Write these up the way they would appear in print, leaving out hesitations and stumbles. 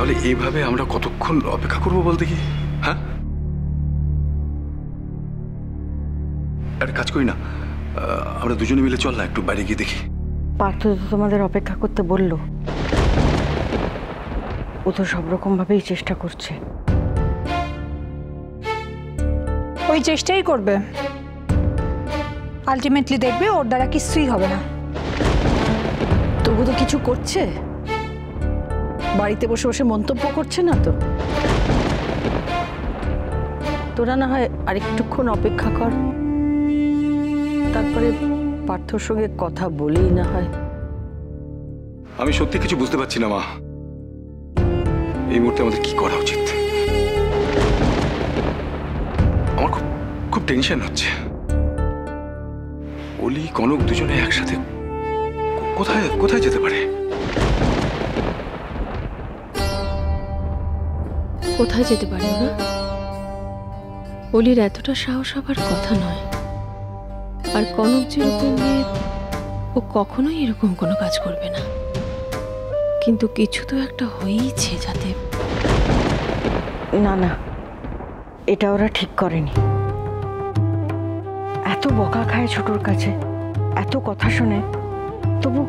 তাহলে এইভাবে আমরা কতক্ষণ অপেক্ষা করবো বলতে কি? হ্যাঁ, একটা কাজ করি না, আমরা দুজনে মিলে চল না একটু বাইরে গিয়ে দেখি। পার্থ তো তোমাদের অপেক্ষা করতে বললো, ও তো সব রকম ভাবেই চেষ্টা করছে। ওই চেষ্টাই করবে, আলটিমেটলি দেখবে ওর দ্বারা কিছুই হবে না। তবু তো কিছু করছে, বাড়িতে বসে বসে মন্তব্য করছে না তো। তোরা না হয় আরেকটুক্ষণ অপেক্ষা কর, তারপরে পার্থর সঙ্গে কথা বলেই না হয়। আমি সত্যি কিছু বুঝতে পারছি না মা, এই মুহূর্তে আমাদের কি করা উচিত। আমার খুব খুব টেনশন হচ্ছে। অলি কনক দুজনে একসাথে কোথায় কোথায় যেতে পারে? কোথায় যেতে পারে না? অলির এতটা সাহস হবার কথা নয়। আর কনক যেরকম মেয়ে, ও কখনোই এরকম কোনো কাজ করবে না। কিন্তু কিছু তো একটা হয়েইছে যাতে। না না, এটা ওরা ঠিক করেনি। এত বকা খায় ছোটর কাছে, এত কথা শোনে, তবু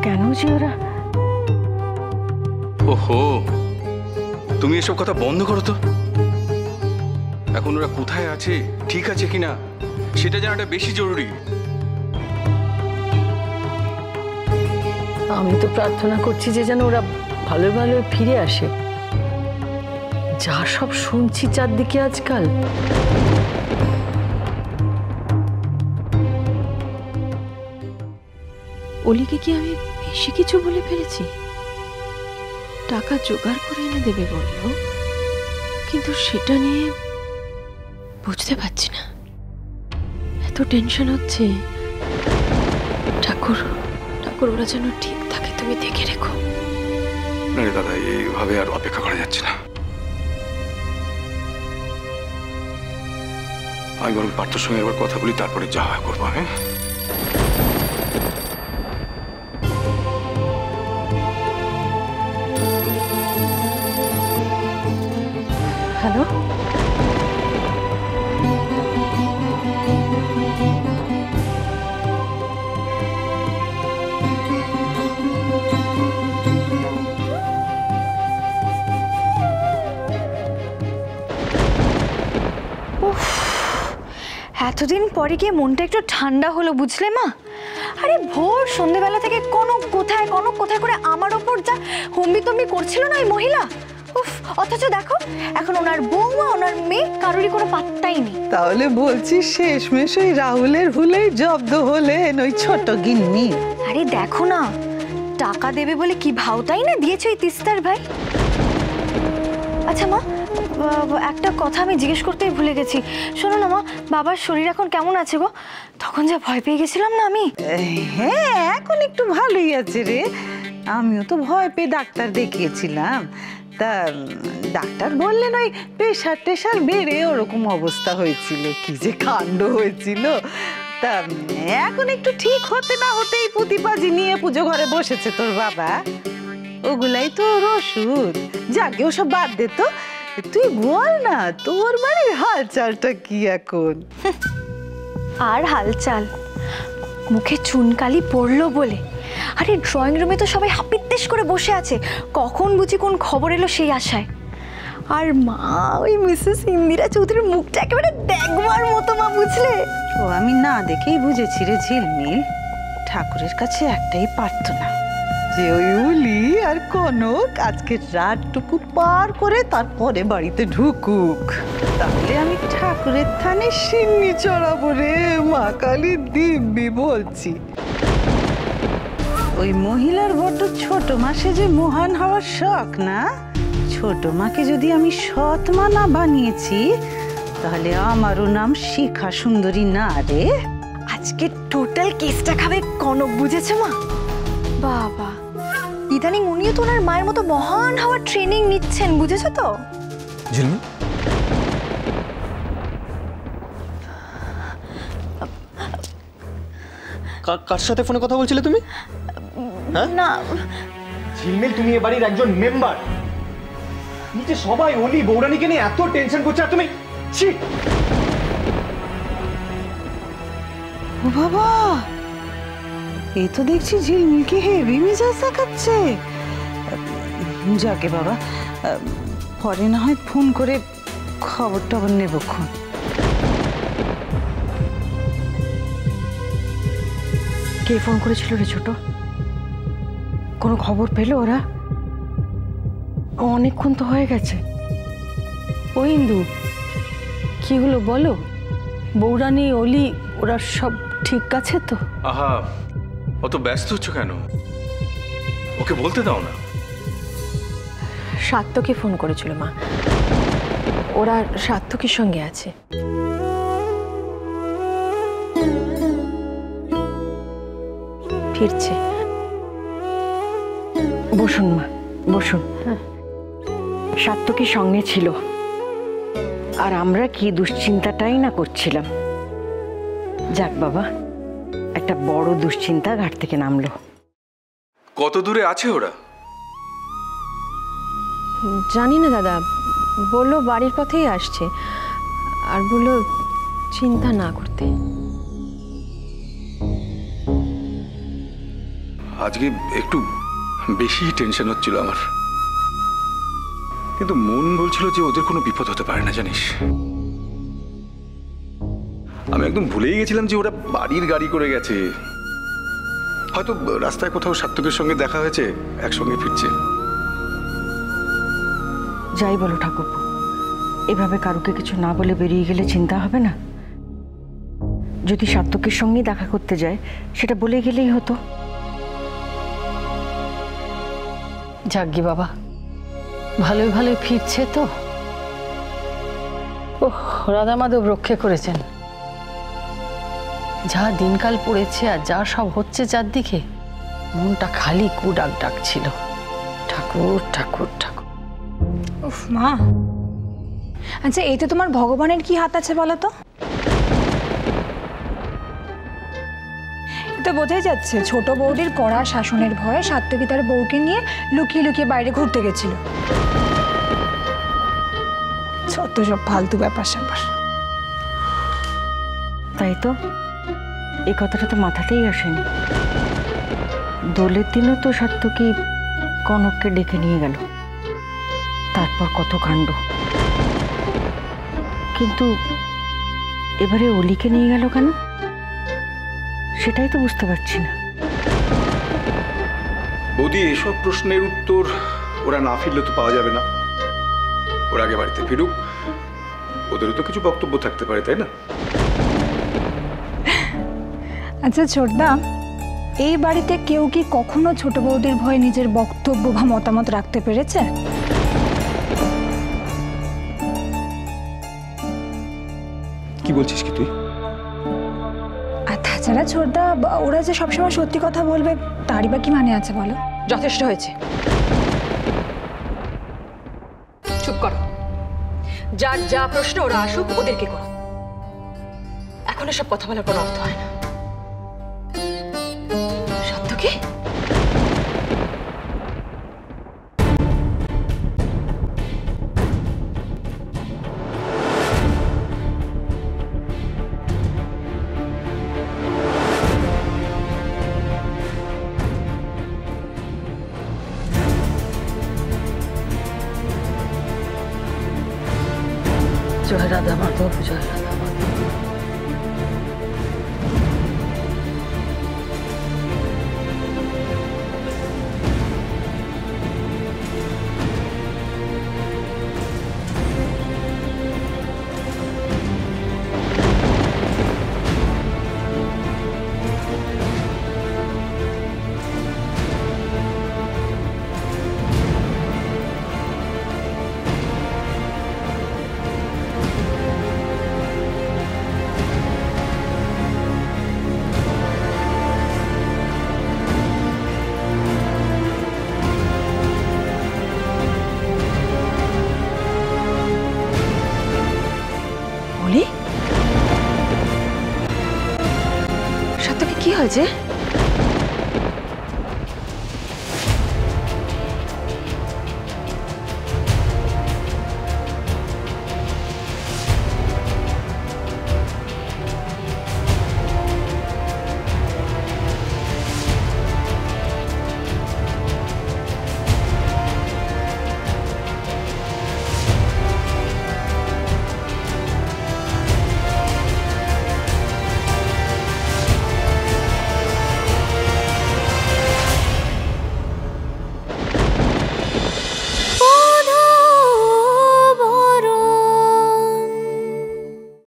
কেন যে ওরা। ওহো, তুমি এসব কথা বন্ধ করো তো। এখন ওরা কোথায় আছে, ঠিক আছে কিনা সেটা জানাটা বেশি জরুরি। আমি তো প্রার্থনা করছি যে যেন ওরা ভালো ভালো ফিরে আসে। যা সব শুনছি চারদিকে আজকাল। অলিকে কি আমি বেশি কিছু বলে ফেলেছি? টাকা জোগাড় করে এনে দেবে বললো, কিন্তু সেটা নিয়ে বুঝতে পারছি না। এত টেনশন হচ্ছে। ঠাকুর ঠাকুর ওরা যেন ঠিক থাকে, তুমি দেখে রেখো। না রে দাদা, এইভাবে আর অপেক্ষা করা যাচ্ছে না। আমি বরং পার্থর সঙ্গে একবার কথা বলি, তারপরে যা হয় করবো। হ্যাঁ, হ্যালো, এতদিন পরে গিয়ে মনটা একটু ঠান্ডা হলো, বুঝলে মা? আরে ভোর সন্ধ্যেবেলা থেকে কনক কোথায় কনক কোথায় করে আমার ওপর যা হম্বিতম্বি করছিল না এই মহিলা, উফ! অথচ দেখো এখন ওনার বৌমা ওনার মেয়ে কারোরই কোনো পাত্তাই নেই। তাহলে বলছি শেষমেশ ওই রাহুলের ভুলেই জব্দ হলেন ওই ছোট গিন্নি। আরে দেখো না, টাকা দেবে বলে কি ভাওতাই না দিয়েছে ওই তিস্তার ভাই। আচ্ছা মা, একটা কথা আমি জিজ্ঞেস করতেই ভুলে গেছি। শোনো না মা, বাবার শরীর এখন কেমন আছে গো? তখন যা ভয় পেয়ে গেছিলাম না আমি। হ্যাঁ, এখন একটু ভালোই আছে রে। আমিও তো ভয় পেয়ে ডাক্তার দেখিয়েছিলাম। তা ডাক্তার বললেন ওই প্রেশার টেশার বেড়ে ওরকম অবস্থা হয়েছিল। কি যে কাণ্ড হয়েছিল। তা এখন একটু ঠিক হতে না হতেই পুঁতিপাজি নিয়ে পুজো ঘরে বসেছে তোর বাবা। ওগুলাই তো ওর ওষুধ। যাকে ওসব বাদ দে তো, তুই বল না তোর বাড়ির হালচালটা কি এখন? আর হালচাল, মুখে চুনকালি পড়লো বলে আরে ড্রয়িং রুমে তো সবাই হাপিত্তেশ করে বসে আছে, কখন বুঝি কোন খবর এলো সেই আশায়। আর মা, ওই মিসেস ইন্দিরা চৌধুরীর মুখটা একেবারে দেখবার মতো মা, বুঝলে? ও আমি না দেখেই বুঝেছি রে ঝিলমিল। ঠাকুরের কাছে একটাই প্রার্থনা যে ওই উলি আর কনক আজকে রাতটুকু পার করে তারপরে বাড়িতে ঢুকুক। তাহলে আমি ঠাকুরের থানে সিন্নি চড়াবো রে মা কালী দিব্যি বলছি। ওই মহিলার বড্ড ছোট মাসে যে মহান হওয়ার শখ না, ছোট মাকে যদি আমি সৎ মা না বানিয়েছি তাহলে আমারও নাম শিখা সুন্দরী না রে। আজকে টোটাল কেসটা খাবে কনক, বুঝেছো মা? বাবা, ইদানিং উনিও তো ওনার মায়ের মতো মহান হওয়ার ট্রেনিং নিচ্ছেন, বুঝেছো তো? ঝিলমিল, কার সাথে ফোনে কথা বলছিলে তুমি? না ঝিলমিল, তুমি এ বাড়ির একজন মেম্বার। নিচে সবাই অলি বৌরানীকে নিয়ে এত টেনশন করছে আর তুমি ছি! ও বাবা, এই তো দেখছি ঝিলমিলকে হেভি মেজাজ দেখাচ্ছে। যাকে বাবা, পরে না হয় ফোন করে খবর টবর নেবক্ষণ। কে ফোন করেছিল রে ছোট? কোনো খবর পেলো ওরা? অনেকক্ষণ তো হয়ে গেছে। ও ইন্দু, কি হলো বলো? বৌরানী, অলি ওরা সব ঠিক আছে তো? আহা, অত ব্যস্ত হচ্ছ কেন? ওকে বলতে দাও না। সাত্তকে ফোন করেছিল মা, ওরা সাত্তকের সঙ্গে আছে। ফিরছে। বসুন মা, বসুন। সাত্তকী সঙ্গে ছিল, আর আমরা কি দুশ্চিন্তাটাই না করছিলাম। যাক বাবা, একটা বড় দুশ্চিন্তা ঘাট থেকে নামলো। কত দূরে আছে ওরা? জানি না দাদা, বললো বাড়ির পথেই আসছে, আর বললো চিন্তা না করতে। আজকে একটু বেশি টেনশন হচ্ছিল আমার, কিন্তু মন বলছিল যে ওদের কোনো বিপদ হতে পারে না, জানিস। আমি একদম ভুলেই গেছিলাম যে ওরা বাড়ির গাড়ি করে গেছে। হয়তো রাস্তায় কোথাও সাত্তকের সঙ্গে দেখা হয়েছে, একসঙ্গে ফিরছে। যাই বলো ঠাকুরপো, এভাবে কারুকে কিছু না বলে বেরিয়ে গেলে চিন্তা হবে না? যদি সাত্তকের সঙ্গে দেখা করতে যায়, সেটা বলে গেলেই হতো। যাগ্গি বাবা, ভালোই ভালোই ফিরছে তো। ওহ, রাধা মাধব রক্ষে করেছেন। যা দিনকাল পড়েছে আর যা সব হচ্ছে চারদিকে, মনটা খালি কুডাক ডাকছিল, ঠাকুর ঠাকুর ঠাকুর। উফ মা, আচ্ছা এতে তোমার ভগবানের কি হাত আছে বলো তো? তো বোঝাই যাচ্ছে ছোট বৌদির কড়া শাসনের ভয়ে সাত্তকী তার বউকে নিয়ে লুকিয়ে লুকিয়ে বাইরে ঘুরতে গেছিল। ছোট্ট সব ফালতু ব্যাপার স্যাপার। তাই তো, এই কথাটা তো মাথাতেই আসেনি। দোলের দিনও তো সাত্তকী কনককে ডেকে নিয়ে গেল, তারপর কত কাণ্ড। কিন্তু এবারে অলিকে নিয়ে গেল কেন, সেটাই তো বুঝতে পারছি না। বৌদি, এসব প্রশ্নের উত্তর ওরা না ফিরলে তো পাওয়া যাবে না। ওরা আগে বাড়িতে ফিরুক, ওদেরও তো কিছু বক্তব্য থাকতে পারে, তাই না? আচ্ছা ছোটদা, এই বাড়িতে কেউ কি কখনো ছোট বৌদির ভয়ে নিজের বক্তব্য বা মতামত রাখতে পেরেছে? কি বলছিস কি তুই? আর তাছাড়া ছোটদা, ওরা যে সবসময় সত্যি কথা বলবে তারই বা কি মানে আছে বলো? যথেষ্ট হয়েছে, চুপ করো। যার যা প্রশ্ন ওরা আসুক, ওদেরকে করো। এখন এসব কথা বলার কোনো অর্থ হয় না। সাত্তকী, জয় রাধা মাধব, জয় রাধা মাধব। সাত্তকী কি হয়েছে?